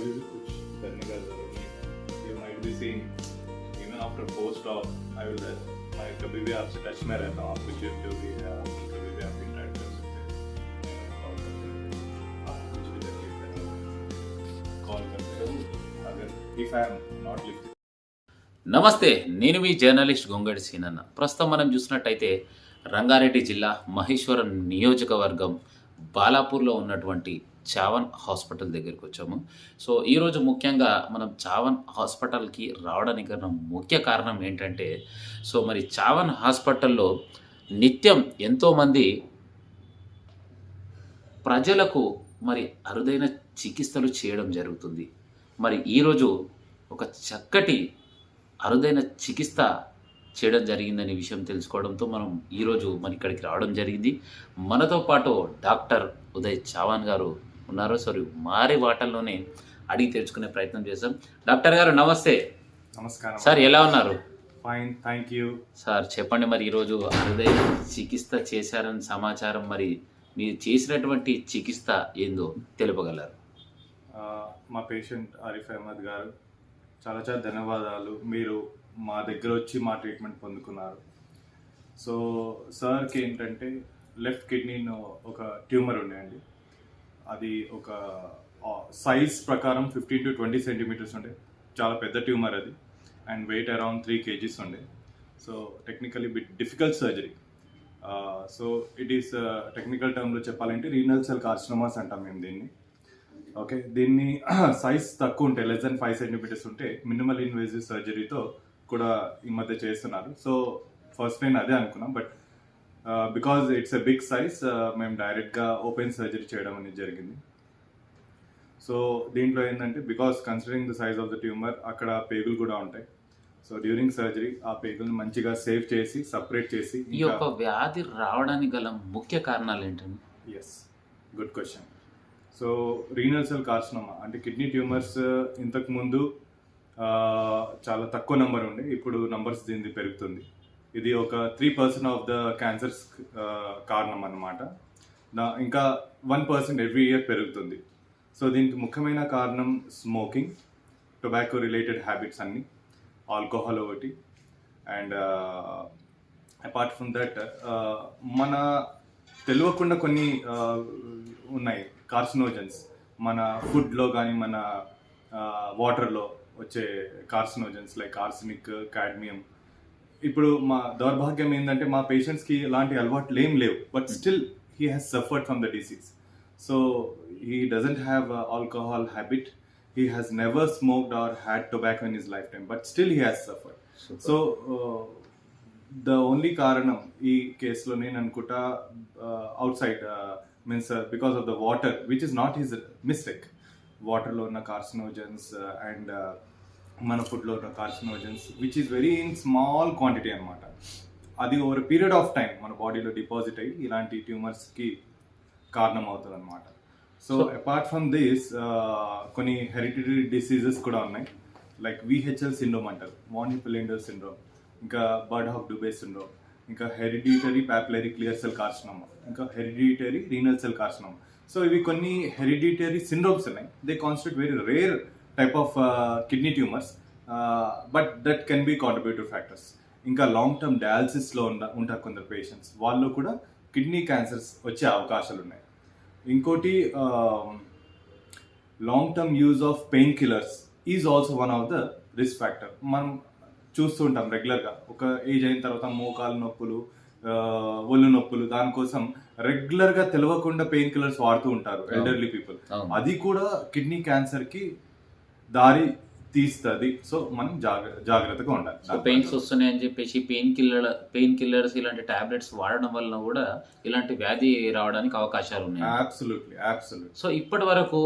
कभी भी कुछ करने का जरूरत नहीं। You might be seeing even after post-op I will मैं कभी भी आपसे टच में रहता हूँ। आप कुछ जो भी है आप कभी भी आप इंटरेक्ट कर सकते हैं, कॉल करते आप कुछ भी तकलीफ कॉल करते हो अगर if I am not lifting. నమస్తే, నేను మీ జర్నలిస్ట్ గొంగడి సీనన్న. ప్రస్తుతం మనం చూసినట్టయితే రంగారెడ్డి జిల్లా మహేశ్వరం నియోజకవర్గం బాలాపూర్లో ఉన్నటువంటి చావన్ హాస్పిటల్ దగ్గరికి వచ్చాము. సో ఈరోజు ముఖ్యంగా మనం చావన్ హాస్పిటల్కి రావడానికి ముఖ్య కారణం ఏంటంటే, సో మరి చావన్ హాస్పిటల్లో నిత్యం ఎంతోమంది ప్రజలకు మరి అరుదైన చికిత్సలు చేయడం జరుగుతుంది. మరి ఈరోజు ఒక చక్కటి అరుదైన చికిత్స చేయడం జరిగిందనే విషయం తెలుసుకోవడంతో మనం ఈరోజు మన ఇక్కడికి రావడం జరిగింది. మనతో పాటు డాక్టర్ ఉదయ్ చావన్ గారు ఉన్నారు. సారీ, మారి వాటల్లోనే అడిగి తెలుసుకునే ప్రయత్నం చేశాం. డాక్టర్ గారు నమస్తే. నమస్కారం సార్, ఎలా ఉన్నారు? Fine, thank you sir. చెప్పండి, మరి ఈరోజు అరుదైన చికిత్స చేశారని సమాచారం, మరి మీరు చేసినటువంటి చికిత్స ఏందో తెలుపగలరు? మా పేషెంట్ ఆరిఫ్ అహ్మద్ గారు, చాలా చాలా ధన్యవాదాలు. మీరు మా దగ్గర వచ్చి మా ట్రీట్మెంట్ పొందుకున్నారు. సో సార్కి ఏంటంటే లెఫ్ట్ కిడ్నీలో ఒక ట్యూమర్ ఉండేయండి. అది ఒక సైజ్ ప్రకారం 15 to 20 సెంటీమీటర్స్ ఉండే, చాలా పెద్ద ట్యూమర్ అది. అండ్ వెయిట్ అరౌండ్ 3 kgs ఉండే. So technically bit difficult surgery. So it is technical టర్మ్లో చెప్పాలంటే రీనల్ సెల్ కార్సినోమాస్ అంటాం మేము దీన్ని. ఓకే, దీన్ని సైజ్ తక్కువ ఉంటే లెస్ దెన్ 5 సెంటీమీటర్స్ ఉంటే మినిమల్ ఇన్వేజివ్ సర్జరీతో కూడా ఈ మధ్య చేస్తున్నారు. సో ఫస్ట్ నేను అదే అనుకున్నాం, but because it's a big size మేము డైరెక్ట్గా ఓపెన్ సర్జరీ చేయడం అనేది జరిగింది. సో దీంట్లో ఏంటంటే because considering the size of the tumour అక్కడ పేగులు కూడా ఉంటాయి. సో డ్యూరింగ్ సర్జరీ ఆ పేగులను మంచిగా సేవ్ చేసి సపరేట్ చేసి. ఈ యొక్క వ్యాధి రావడానికి గల ముఖ్య కారణాలు ఏంటండి? Yes, good question. So renal cell carcinoma అంటే కిడ్నీ ట్యూమర్స్ ఇంతకు ముందు చాలా తక్కువ నెంబర్ ఉండే, ఇప్పుడు నంబర్స్ దీనిది పెరుగుతుంది. ఇది ఒక 3% ఆఫ్ ద క్యాన్సర్స్ కారణం అన్నమాట. ఇంకా 1% ఎవ్రీ ఇయర్ పెరుగుతుంది. సో దీనికి ముఖ్యమైన కారణం స్మోకింగ్, టొబాకో రిలేటెడ్ హ్యాబిట్స్ అన్ని, ఆల్కహాల్ ఒకటి. అండ్ అపార్ట్ ఫ్రమ్ దట్ మన తెలియకుండా కొన్ని ఉన్నాయి కార్సినోజన్స్ మన ఫుడ్లో కానీ మన వాటర్లో వచ్చే కార్సినోజన్స్ లైక్ ఆర్సెనిక్, కాడ్మియం. ఇప్పుడు మా దౌర్భాగ్యం ఏంటంటే మా పేషెంట్స్కి ఇలాంటి అలవాట్లు ఏం లేవు, but still he has suffered from the disease. So he doesn't have alcohol habit, he has never smoked or had tobacco in his life time, but still he has suffered. So the only కారణం ఈ కేసులో నేను అనుకుంటా outside means because of the water which is not his mistake. వాటర్లో ఉన్న carcinogens and మన ఫుడ్లో ఉన్న carcinogens which is very in small quantity అనమాట. అది ఓవర్ పీరియడ్ ఆఫ్ టైం మన బాడీలో డిపాజిట్ అయ్యి ఇలాంటి ట్యూమర్స్కి కారణం అవుతుంది అనమాట. సో అపార్ట్ ఫ్రమ్ దిస్ కొన్ని హెరిడిటరీ డిసీజెస్ కూడా ఉన్నాయి, లైక్ విహెచ్ఎల్ సిండ్రోమ్ అంటారు, వాన్ హిప్పెలిండర్ సిండ్రోమ్, ఇంకా బర్డ్ హాఫ్ డుబే సిండ్రోమ్, ఇంకా hereditary papillary clear cell carcinoma, ఇంకా hereditary renal cell carcinoma. So ఇవి కొన్ని హెరిడిటరీ సిండ్రోమ్స్ ఉన్నాయి. They constitute very rare type of kidney tumours, but that can be contributive factors. ఇంకా long term డయాలసిస్లో ఉంటారు కొందరు patients, వాళ్ళు కూడా కిడ్నీ క్యాన్సర్స్ వచ్చే అవకాశాలు ఉన్నాయి. ఇంకోటి long term use of pain killers is also one of the risk factor. మనం చూస్తుంటాం రెగ్యులర్గా, ఒక ఏజ్ అయిన తర్వాత మోకాలు నొప్పులు, ఒళ్ళు నొప్పులు, దానికోసం రెగ్యులర్గా తెలియకుండా పెయిన్ కిల్లర్స్ వాడుతూ ఉంటారు ఎల్డర్లీ పీపుల్. అది కూడా కిడ్నీ క్యాన్సర్కి దారి తీస్తుంది. సో మనం జాగ్రత్తగా ఉండాలి. పెయిన్స్ వస్తున్నాయని చెప్పేసి పెయిన్ కిల్లర్స్ ఇలాంటి టాబ్లెట్స్ వాడడం వలన కూడా ఇలాంటి వ్యాధి రావడానికి అవకాశాలు ఉన్నాయి. అబ్సల్యూట్లీ. సో ఇప్పటి వరకు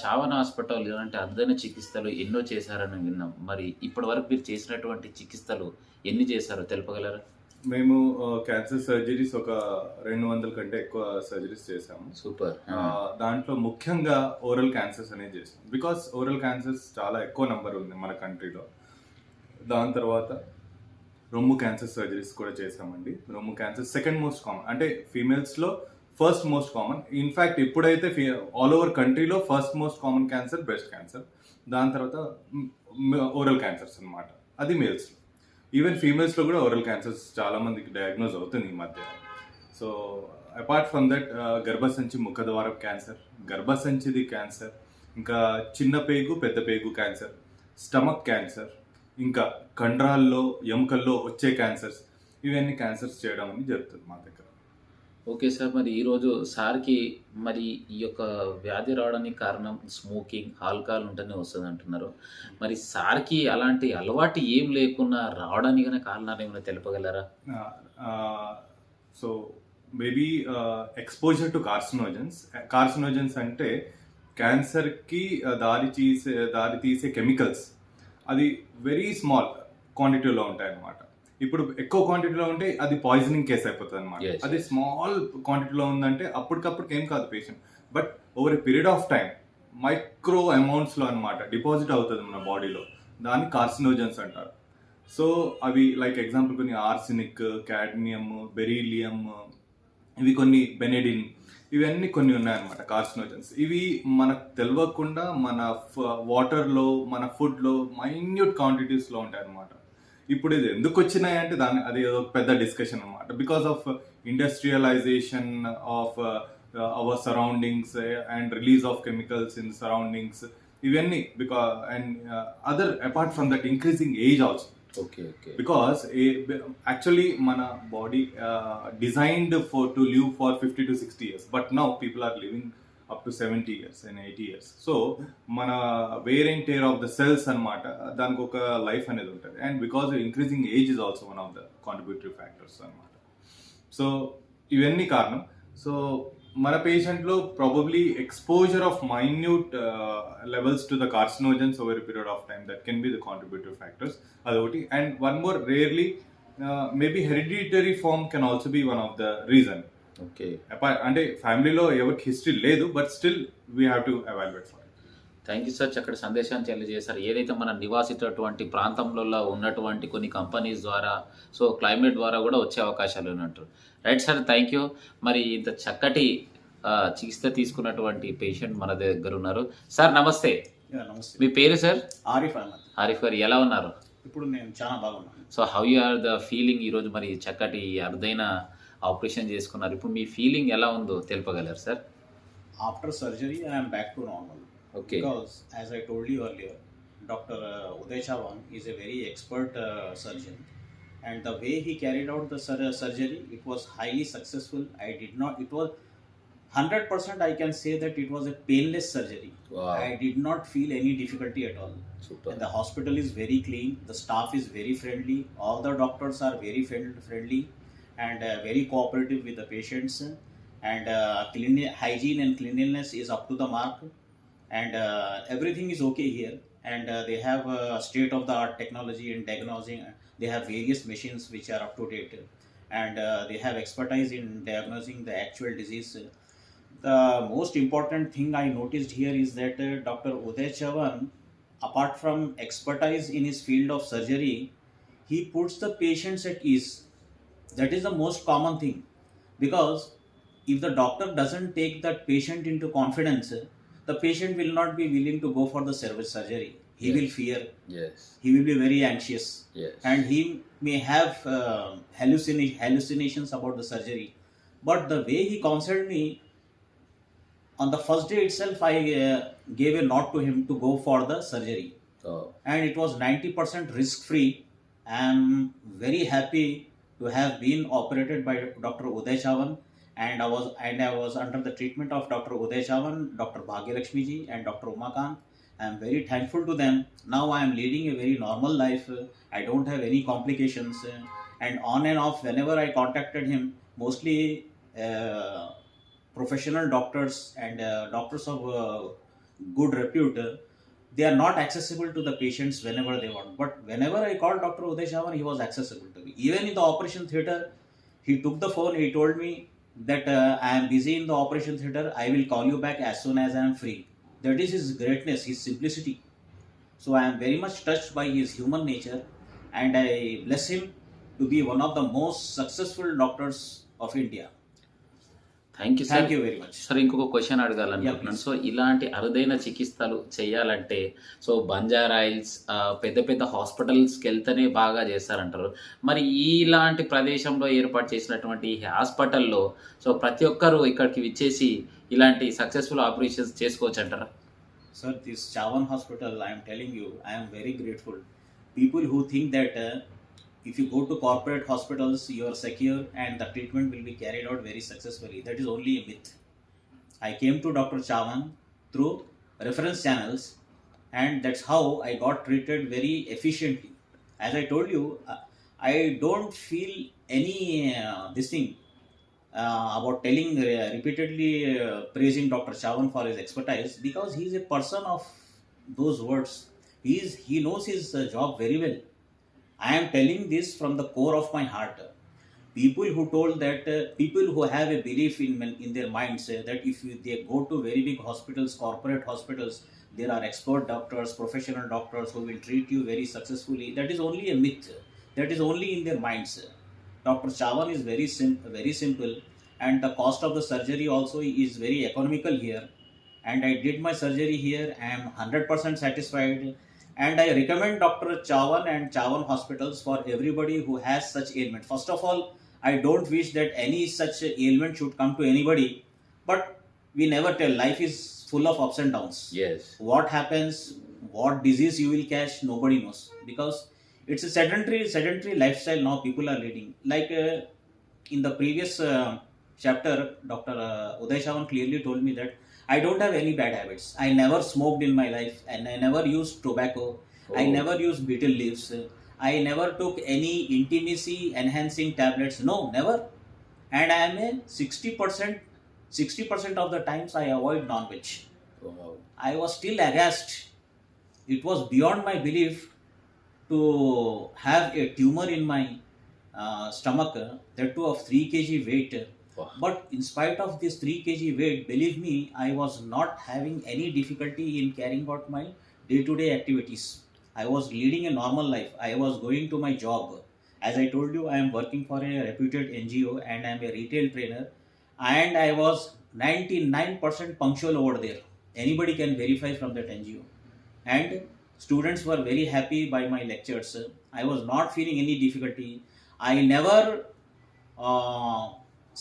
చావన్ హాస్పిటల్ ఇలాంటి అరుదైన చికిత్సలు ఎన్నో చేశారని విన్నాం. మరి ఇప్పటి వరకు మీరు చేసినటువంటి చికిత్సలు ఎన్ని చేశారో తెలుపగలరా? మేము క్యాన్సర్ సర్జరీస్ ఒక 200 కంటే ఎక్కువ సర్జరీస్ చేసాము. సూపర్. దాంట్లో ముఖ్యంగా ఓరల్ క్యాన్సర్స్ అనేది చేసాం, బికాస్ ఓరల్ క్యాన్సర్స్ చాలా ఎక్కువ నెంబర్ ఉంది మన కంట్రీలో. దాని తర్వాత రొమ్ము క్యాన్సర్ సర్జరీస్ కూడా చేసామండి. రొమ్ము క్యాన్సర్ సెకండ్ మోస్ట్ కామన్, అంటే ఫీమేల్స్లో ఫస్ట్ మోస్ట్ కామన్. ఇన్ఫ్యాక్ట్ ఇప్పుడైతే ఆల్ ఓవర్ కంట్రీలో first most common cancer breast cancer. దాని తర్వాత ఓరల్ క్యాన్సర్స్ అన్నమాట, అది మేల్స్లో. ఈవెన్ ఫీమేల్స్లో కూడా ఓరల్ క్యాన్సర్స్ చాలామందికి డయాగ్నోజ్ అవుతుంది ఈ మధ్య. సో అపార్ట్ ఫ్రమ్ దట్ గర్భసంచి ముఖద్వారం క్యాన్సర్, గర్భసంచిది క్యాన్సర్, ఇంకా చిన్న పేగు పెద్ద పేగు క్యాన్సర్, స్టమక్ క్యాన్సర్, ఇంకా కండరాల్లో ఎముకల్లో వచ్చే క్యాన్సర్స్, ఇవన్నీ క్యాన్సర్స్ చేయడం అనేది జరుగుతుంది మా దగ్గర. ఓకే సార్, మరి ఈరోజు సార్కి మరి ఈ యొక్క వ్యాధి రావడానికి కారణం స్మోకింగ్, ఆల్కహాల్ ఉంటేనే వస్తుంది అంటున్నారు. మరి సార్కి అలాంటి అలవాటు ఏం లేకుండా రావడానికి గల కారణాలు ఏమైనా తెలుపగలరా? So maybe exposure to carcinogens అంటే క్యాన్సర్కి దారి తీసే కెమికల్స్, అది వెరీ స్మాల్ క్వాంటిటీలో ఉంటాయి అన్నమాట. ఇప్పుడు ఎక్కువ క్వాంటిటీలో ఉంటే అది పాయిజనింగ్ కేసు అయిపోతుంది అనమాట. Yes. అది స్మాల్ క్వాంటిటీలో ఉందంటే అప్పటికప్పుడు ఏం కాదు patient, but over a period of time micro అమౌంట్స్లో అనమాట డిపాజిట్ అవుతుంది మన బాడీలో, దాన్ని కార్సినోజన్స్ అంటారు. సో అవి లైక్ ఎగ్జాంపుల్ కొన్ని ఆర్సినిక్, క్యాడ్మియం, బెరీలియం, ఇవి కొన్ని బెనెడిన్, ఇవన్నీ కొన్ని ఉన్నాయన్నమాట కార్సినోజన్స్. ఇవి మనకు తెలియకుండా మన వాటర్లో, మన ఫుడ్లో మైన్యూట్ క్వాంటిటీస్లో ఉంటాయి అన్నమాట. ఇప్పుడు ఇది ఎందుకు వచ్చినాయి అంటే అది ఒక పెద్ద డిస్కషన్ అన్నమాట. Because of industrialisation of our surroundings and release of chemicals in surroundings, ఇవన్నీ and other apart from that increasing age also. Okay okay. Because actually మన body designed to live for 50 to 60 years, but now people are living up to 70 years and 80 years. So మన wear and tear of the cells అనమాట, దానికి ఒక life అనేది ఉంటుంది. And because increasing age is also one of the contributory factors అనమాట. So ఇవన్నీ కారణం. So మన పేషెంట్లో probably exposure of minute levels to the carcinogens over period of time, that can be the contributory factors, అదొకటి. And one more, rarely maybe hereditary form can also be one of the reason. Okay, అంటే ఫ్యామిలీలో ఎవరికి history లేదు, but still we have to evaluate for it. Thank you sir, చక్కటి సందేశాన్ని తెలియజేశారు. ఏదైతే మన నివాసితటువంటి ప్రాంతంలో ఉన్నటువంటి కొన్ని కంపెనీస్ ద్వారా, సో క్లైమేట్ ద్వారా కూడా వచ్చే అవకాశాలు ఉన్నట్టు. Right sir, thank you. మరి ఇంత చక్కటి చికిత్స తీసుకున్నటువంటి పేషెంట్ మన దగ్గర ఉన్నారు. సార్ నమస్తే. నమస్తే. మీ పేరు సార్? ఆరిఫ్ అహ్మద్. ఆరిఫ్ గారు, ఎలా ఉన్నారు? ఇప్పుడు నేను చాలా బాగున్నాను. So how you are the feeling? ఈరోజు మరి చక్కటి అరుదైన ఆపరేషన్ చేసుకున్నారు, ఇప్పుడు మీ ఫీలింగ్ ఎలా ఉందో తెలుపగలరు sir? After surgery, I am back to normal. Okay. Because as I told you earlier, Dr. Uday Chavan is a very expert surgeon, and the way he carried out the surgery, it was highly successful. It was 100% I can say that it was a painless surgery. Wow. I did not feel any difficulty at all. Super. And the hospital is very clean, the staff is very friendly, all the doctors are very friendly and very cooperative with the patients, and hygiene and cleanliness is up to the mark, and everything is okay here. And they have state of the art technology in diagnosing. They have various machines which are up to date, and they have expertise in diagnosing the actual disease. The most important thing I noticed here is that Dr. Uday Chavan, apart from expertise in his field of surgery, he puts the patients at ease. That is the most common thing, because if the doctor doesn't take that patient into confidence, the patient will not be willing to go for the surgery. He Yes. will fear. Yes. He will be very anxious. Yes. And he may have hallucinations about the surgery. But the way he counseled me, on the first day itself, I gave a nod to him to go for the surgery. Oh. And it was 90% risk free. I am very happy to have been operated by Dr. Uday Chavan, and I was under the treatment of Dr. Uday Chavan, Dr. Bhagyalakshmi ji, and Dr. Umakant. I am very thankful to them. Now I am leading a very normal life. I don't have any complications, and on and off, whenever I contacted him, mostly professional doctors and doctors of good repute, they are not accessible to the patients whenever they want. But whenever I called Dr. Uday Chavan, he was accessible to me. Even in the operation theater, he took the phone, he told me that I am busy in the operation theater, I will call you back as soon as I am free. That is his greatness, his simplicity. So I am very much touched by his human nature, and I bless him to be one of the most successful doctors of India. Thank you sir. Thank you very much. Sir ఇంకొక question Yeah, అడగాలనుకుంటున్నాను. please. So ఇలాంటి అరుదైన చికిత్సలు చేయాలంటే so Banjara Hills పెద్ద పెద్ద హాస్పిటల్స్కి వెళ్తేనే బాగా చేస్తారంటారు. మరి ఇలాంటి ప్రదేశంలో ఏర్పాటు చేసినటువంటి ఈ హాస్పిటల్లో సో ప్రతి ఒక్కరు ఇక్కడికి విచ్చేసి ఇలాంటి సక్సెస్ఫుల్ ఆపరేషన్స్ చేసుకోవచ్చు అంటారా? Sir, this Chavan hospital, I am telling you, I am very grateful. People who think that if you go to corporate hospitals, you are secure and the treatment will be carried out very successfully. That is only a myth. I came to Dr. Chavan through reference channels, and that's how I got treated very efficiently. As I told you, I don't feel any this thing about telling repeatedly praising Dr. Chavan for his expertise, because he is a person of those words. He knows his job very well. I am telling this from the core of my heart. People who told that people who have a belief in their minds that if they go to very big hospitals, corporate hospitals, there are expert doctors, professional doctors who will treat you very successfully. That is only a myth. That is only in their minds. Dr. Chavan is very simple, and the cost of the surgery also is very economical here. And I did my surgery here. I am 100% satisfied. And I recommend Dr. Chavan and Chavan hospitals for everybody who has such ailment. First of all, I don't wish that any such ailment should come to anybody, but we never tell. Life is full of ups and downs. Yes. What happens, what disease you will catch, nobody knows, because it's a sedentary lifestyle now people are leading. Like in the previous chapter, Dr. Uday Chavan clearly told me that I don't have any bad habits. I never smoked in my life, and I never used tobacco. I Oh. never used betel leaves. I never took any intimacy enhancing tablets. No, never. And I am a 60% of the times I avoid non-veg. Wow. I was still aghast. It was beyond my belief to have a tumor in my stomach, that too of 3 kg weight. Wow. But in spite of this 3 kg weight, believe me, I was not having any difficulty in carrying out my day-to-day activities. I was leading a normal life. I was going to my job. As I told you, I am working for a reputed NGO and I am a retail trainer. And I was 99% punctual over there. Anybody can verify from that NGO. And students were very happy by my lectures. I was not feeling any difficulty. I never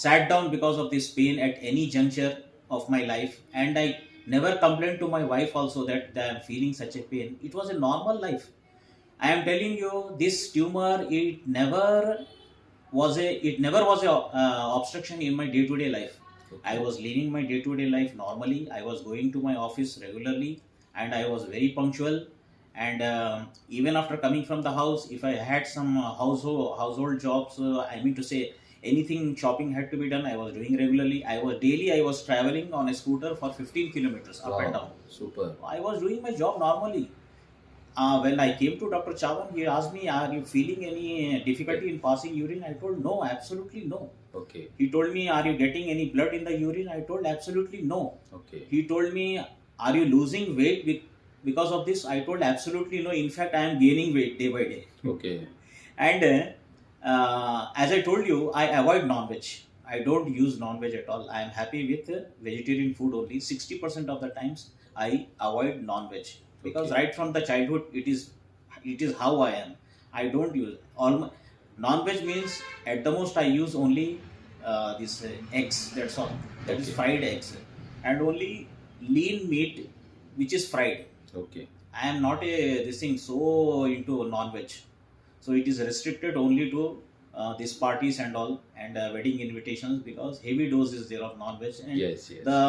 sat down because of this pain at any juncture of my life, and I never complained to my wife also that I am feeling such a pain. It was a normal life. I am telling you, this tumor, it never was a obstruction in my day-to-day life. I was leading my day-to-day life normally. I was going to my office regularly, and I was very punctual. And even after coming from the house, if I had some household jobs, I mean to say, anything shopping had to be done, I was doing regularly. I was traveling on a scooter for 15 kilometers up and down. Super. I was doing my job normally. When I came to Dr. Chavan, he asked me, are you feeling any difficulty in passing urine? I told no, absolutely no. Okay. He told me, are you getting any blood in the urine? I told absolutely no. Okay. He told me, are you losing weight because of this? I told absolutely no. In fact, I am gaining weight day by day. Okay. And as I told you, I avoid non-veg. I don't use non-veg at all. I am happy with vegetarian food only. 60% of the times I avoid non-veg, because Okay. right from the childhood it is how I am. I don't use non-veg means at the most I use only this eggs. That's all. That is Okay. fried eggs, and only lean meat which is fried. Okay. I am not this thing so into non-veg. So it is restricted only to these parties and all, and wedding invitations, because heavy dose is there of non-veg. And Yes. Yes. the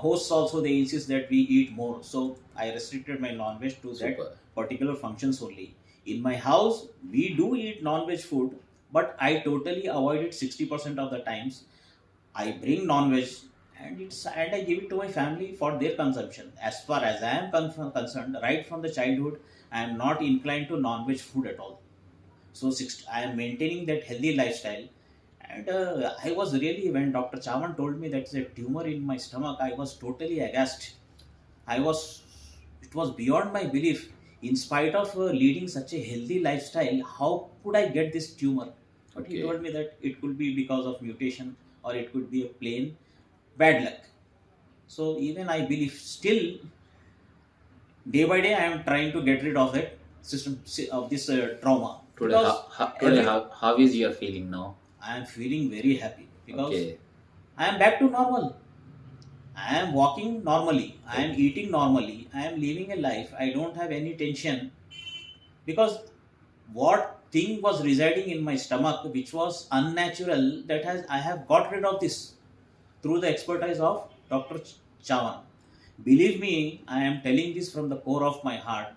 hosts also, they insist that we eat more. So I restricted my non-veg to that Super. particular functions only. In my house, we do eat non-veg food, but I totally avoid it 60% of the times. I bring non-veg and I give it to my family for their consumption. As far as I am concerned, right from the childhood, I am not inclined to non-veg food at all. So I am maintaining that healthy lifestyle. And I was really, when Dr. Chavan told me that's a tumor in my stomach, I was totally aghast. It was beyond my belief. In spite of leading such a healthy lifestyle, how could I get this tumor? But he Okay. told me that it could be because of mutation or it could be a plain bad luck. So even I believe still day by day I am trying to get rid of that system of this trauma. Today, Because every- how is your feeling now? I am feeling very happy because Okay. I am back to normal. I am walking normally. I am eating normally. I am living a life. I don't have any tension because what thing was residing in my stomach which was unnatural, that has I have got rid of this through the expertise of Dr. Chavan. Believe me, I am telling this from the core of my heart.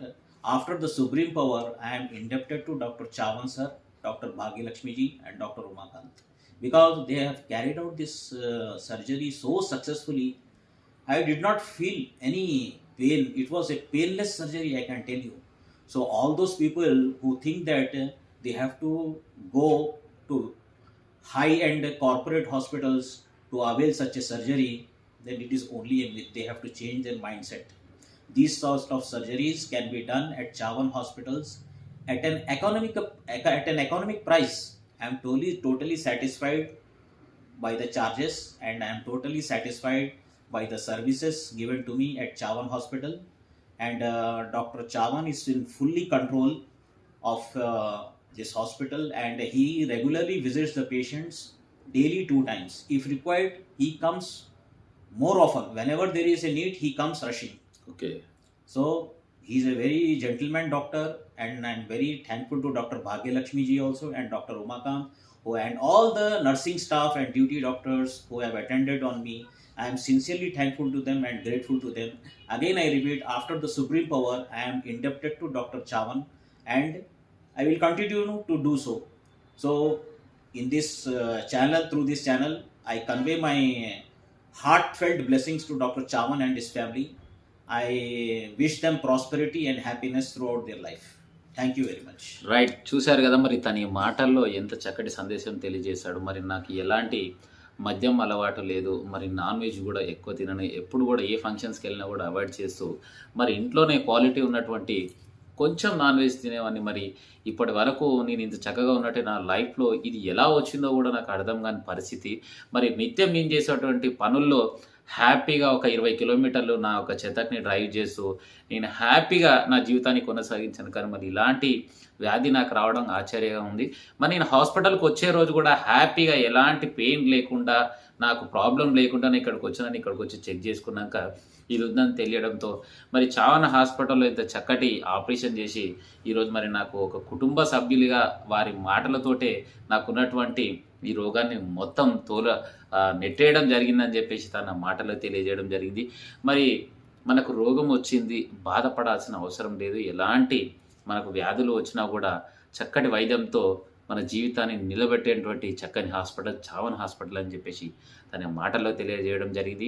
After the supreme power, I am indebted to Dr. Chavan sir, Dr. Bhagyalakshmi ji and Dr. Umakant, because they have carried out this surgery so successfully. I did not feel any pain. It was a painless surgery, I can tell you. So all those people who think that they have to go to high-end corporate hospitals to avail such a surgery, then it is only a myth. They have to change their mindset. These sorts of surgeries can be done at Chavan hospitals at an economic price. I am totally satisfied by the charges, and I am totally satisfied by the services given to me at Chavan Hospital. And Dr. Chavan is in fully control of this hospital, and he regularly visits the patients daily 2 times. If required, he comes more often. Whenever there is a need, he comes rushing. Okay. So he's a very gentleman doctor, and I'm very thankful to Dr. Bhagyalakshmi ji also and Dr. Umakant, and all the nursing staff and duty doctors who have attended on me. I am sincerely thankful to them and grateful to them. Again, I repeat, after the supreme power, I am indebted to Dr. Chavan, and I will continue to do so. So, in this channel, through this channel, I convey my heartfelt blessings to Dr. Chavan and his family. I wish them prosperity and happiness throughout their life. Thank you very much. Right, చూశారు కదా మరి తన ఈ మాటల్లో ఎంత చక్కటి సందేశం తెలియజేశాడు. మరి నాకు ఎలాంటి మద్యం అలవాటు లేదు, మరి నాన్ వెజ్ కూడా ఎక్కువ తినను, ఎప్పుడు కూడా ఏ ఫంక్షన్స్కి వెళ్ళినా కూడా అవాయిడ్ చేస్తూ మరి ఇంట్లోనే క్వాలిటీ ఉన్నటువంటి కొంచెం నాన్ వెజ్ తినేవాడిని. మరి ఇప్పటి వరకు నేను ఇంత చక్కగా ఉన్నట్టు నా లైఫ్లో ఇది ఎలా వచ్చిందో కూడా నాకు అర్థం కాని పరిస్థితి. మరి నిత్యం నేను చేసేటువంటి పనుల్లో హ్యాపీగా ఒక 20 కిలోమీటర్లు నా ఒక చెత్తని డ్రైవ్ చేస్తూ నేను హ్యాపీగా నా జీవితాన్ని కొనసాగించాను. కానీ మరి ఇలాంటి వ్యాధి నాకు రావడం ఆశ్చర్యంగా ఉంది. మరి నేను హాస్పిటల్కి వచ్చే రోజు కూడా హ్యాపీగా ఎలాంటి పెయిన్ లేకుండా, నాకు ప్రాబ్లం లేకుండా ఇక్కడికి వచ్చి చెక్ చేసుకున్నాక ఇది ఉందని తెలియడంతో మరి చావన హాస్పిటల్లో ఇంత చక్కటి ఆపరేషన్ చేసి ఈరోజు మరి నాకు ఒక కుటుంబ సభ్యులుగా వారి మాటలతోటే నాకున్నటువంటి ఈ రోగాన్ని మొత్తం నెట్టేయడం జరిగిందని చెప్పేసి తన మాటలో తెలియజేయడం జరిగింది. మరి మనకు రోగం వచ్చింది, బాధపడాల్సిన అవసరం లేదు. ఎలాంటి మనకు వ్యాధులు వచ్చినా కూడా చక్కటి వైద్యంతో మన జీవితాన్ని నిలబెట్టేటువంటి చక్కని హాస్పిటల్ చావన్ హాస్పిటల్ అని చెప్పేసి తన మాటల్లో తెలియజేయడం జరిగింది.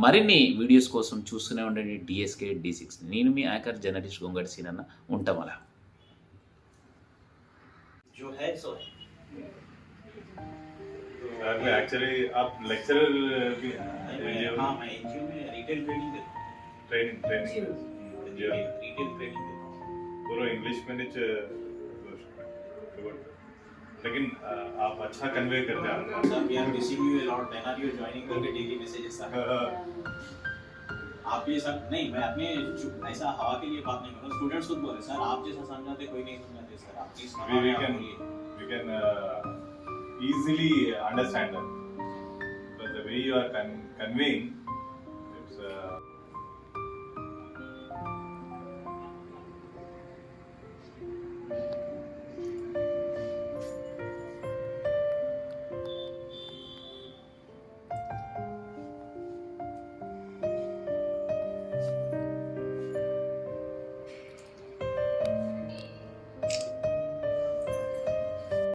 మరిన్ని వీడియోస్ కోసం చూస్తూనే ఉండండి DSK D6. నేను మీ యాంకర్ జర్నలిస్ట్ గొంగడి సీనన్న. ఉంటాం అలా. एक्चुअली आप लेक्चरर भी हैं? हाँ, मैं एनजीओ में retail training training retail training पूरा इंग्लिश में लेकिन आप अच्छा कन्वे करते हैं. Sir, we are missing you a lot. When are you joining करके डेली मैसेजेस सर. आप ये सब नहीं, मैं अपने ऐसा हवा के लिए बात नहीं कर रहा. स्टूडेंट्स खुद बोले सर आप जैसा समझाते कोई नहीं समझाते सर. आप please we can easily understand that. But the way you are conveying